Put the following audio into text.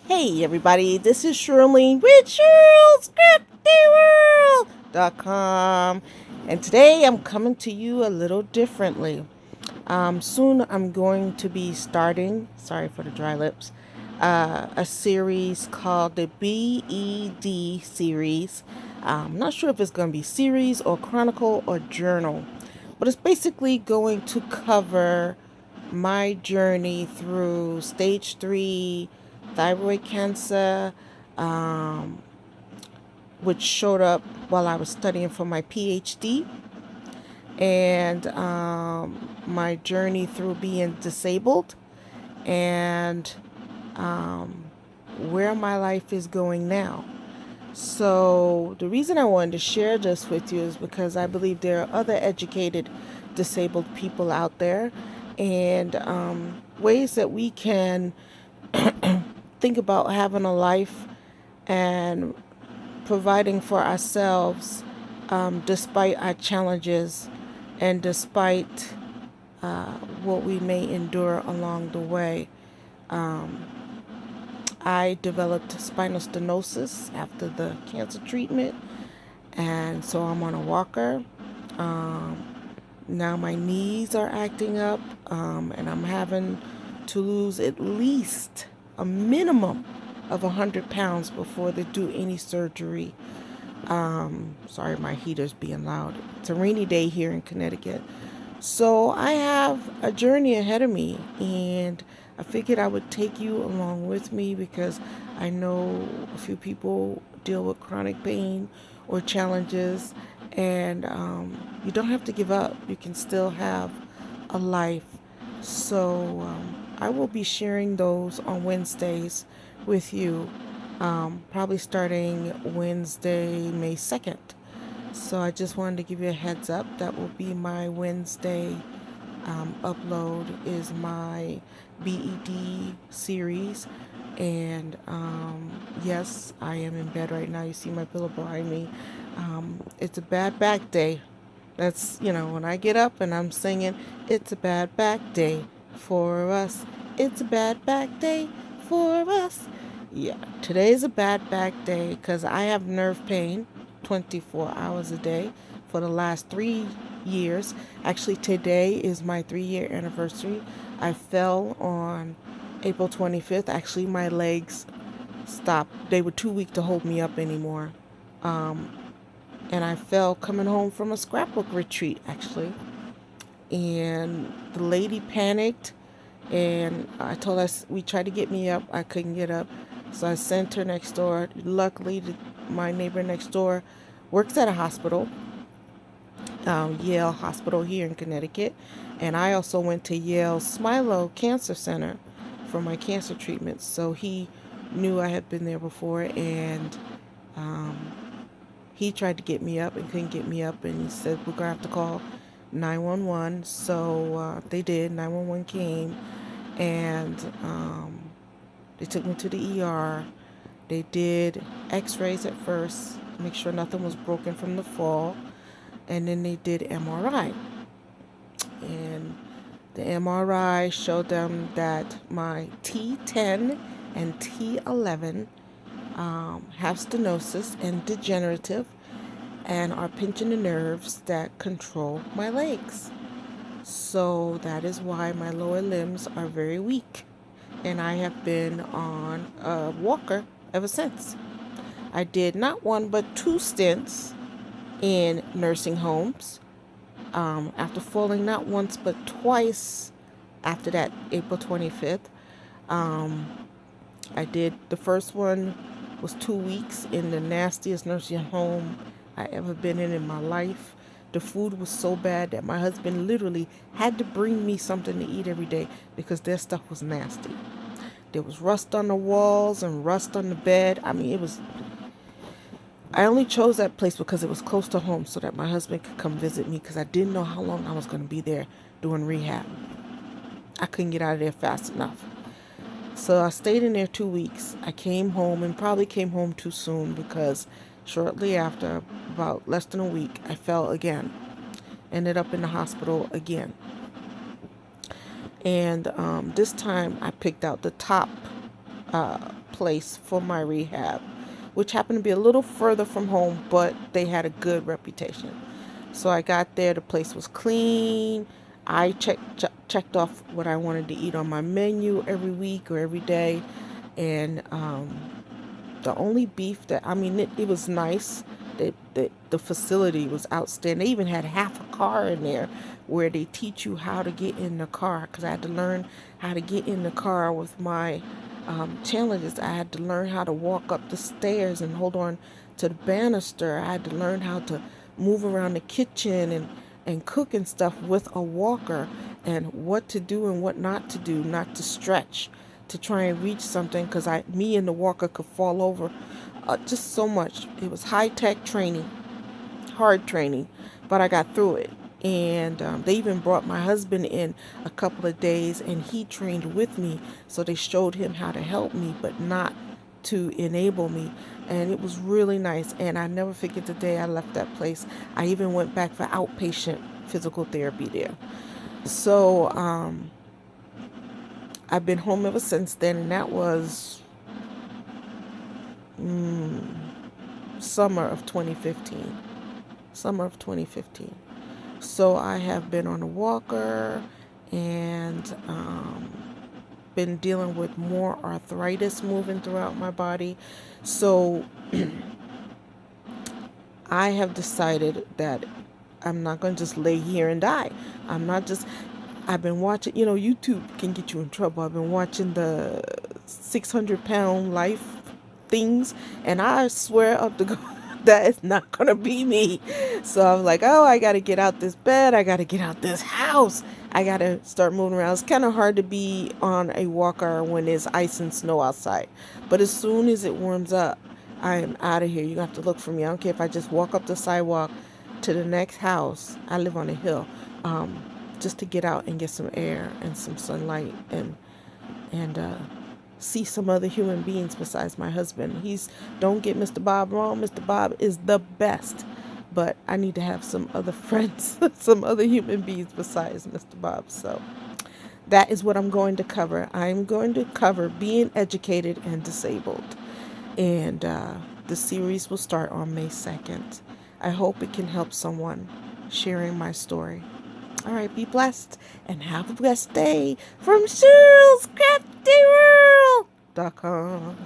Hey everybody, this is Shirlene with Shirlscraftyworld.com, and today I'm coming to you a little differently. Soon I'm going to be starting, sorry for the dry lips, a series called the B.E.D series. I'm not sure if it's going to be series or chronicle or journal, but it's basically going to cover my journey through stage 3 thyroid cancer, um, which showed up while I was studying for my PhD, and my journey through being disabled, and um, where my life is going now. So, the reason I wanted to share this with you is because I believe there are other educated disabled people out there, and ways that we can think about having a life and providing for ourselves, despite our challenges and despite what we may endure along the way. Um, I developed spinal stenosis after the cancer treatment, and so I'm on a walker. Um, Now my knees are acting up, and I'm having to lose at least a minimum of 100 pounds before they do any surgery. Sorry, my heater's being loud. It's a rainy day here in Connecticut. So I have a journey ahead of me, and I figured I would take you along with me because I know a few people deal with chronic pain or challenges, and you don't have to give up. You can still have a life. So I will be sharing those on Wednesdays with you, probably starting Wednesday, May 2nd. So I just wanted to give you a heads up. That will be my Wednesday upload is my B.E.D series. And yes, I am in bed right now. You see my pillow behind me. It's a bad back day. That's, when I get up and I'm singing, it's a bad back day for us. It's a bad back day for us. Yeah, today's a bad back day because I have nerve pain 24 hours a day for the last 3 years. Actually, today is my 3-year anniversary. I fell on April 25th. Actually, my legs stopped. They were too weak to hold me up anymore. Um, and I fell coming home from a scrapbook retreat, actually. And the lady panicked, and I told her, we tried to get me up. I couldn't get up. So I sent her next door. Luckily, my neighbor next door works at a hospital, Yale Hospital here in Connecticut. And I also went to Yale Smilo Cancer Center for my cancer treatments. So he knew I had been there before, and um, he tried to get me up and couldn't get me up, and he said, we're going to have to call 911. So they did. 911 came, and they took me to the ER. They did x-rays at first, make sure nothing was broken from the fall, and then they did MRI. And the MRI showed them that my T10 and T11 have stenosis and degenerative and are pinching the nerves that control my legs. So that is why my lower limbs are very weak. And I have been on a walker ever since. I did not one but 2 stints in nursing homes, after falling not once but twice after that April 25th. I did the first one was 2 weeks in the nastiest nursing home I ever been in my life. The food was so bad that my husband literally had to bring me something to eat every day because their stuff was nasty. There was rust on the walls and rust on the bed. I mean, I only chose that place because it was close to home so that my husband could come visit me because I didn't know how long I was going to be there doing rehab. I couldn't get out of there fast enough. So I stayed in there 2 weeks. I came home and probably came home too soon because shortly after, about less than a week, I fell again. Ended up in the hospital again. And this time I picked out the top place for my rehab, which happened to be a little further from home, but they had a good reputation. So I got there. The place was clean. I checked off what I wanted to eat on my menu every week or every day, and the only beef that, I mean, it was nice. The facility was outstanding. They even had half a car in there where they teach you how to get in the car, because I had to learn how to get in the car with my challenges. I had to learn how to walk up the stairs and hold on to the banister. I had to learn how to move around the kitchen and cook and stuff with a walker, and what to do and what not to do, not to stretch to try and reach something, because me and the walker could fall over. Just so much. It was high tech training, hard training, but I got through it. And they even brought my husband in a couple of days, and he trained with me. So they showed him how to help me, but not to enable me. And it was really nice. And I never forget the day I left that place. I even went back for outpatient physical therapy there. So I've been home ever since then, and that was summer of 2015. Summer of 2015. So I have been on a walker, and been dealing with more arthritis moving throughout my body. So I have decided that I'm not going to just lay here and die. I've been watching, YouTube can get you in trouble. I've been watching the 600-pound life things, and I swear up to God, that is not going to be me. So I'm like, oh, I got to get out this bed. I got to get out this house. I got to start moving around. It's kind of hard to be on a walker when there's ice and snow outside. But as soon as it warms up, I am out of here. You have to look for me. I don't care if I just walk up the sidewalk to the next house. I live on a hill. Just to get out and get some air and some sunlight, and see some other human beings besides my husband. Don't get Mr. Bob wrong. Mr. Bob is the best, but I need to have some other friends, some other human beings besides Mr. Bob. So that is what I'm going to cover. I'm going to cover being educated and disabled, and the series will start on May 2nd. I hope it can help someone sharing my story. All right, be blessed and have a blessed day from Shirlscraftyworld.com.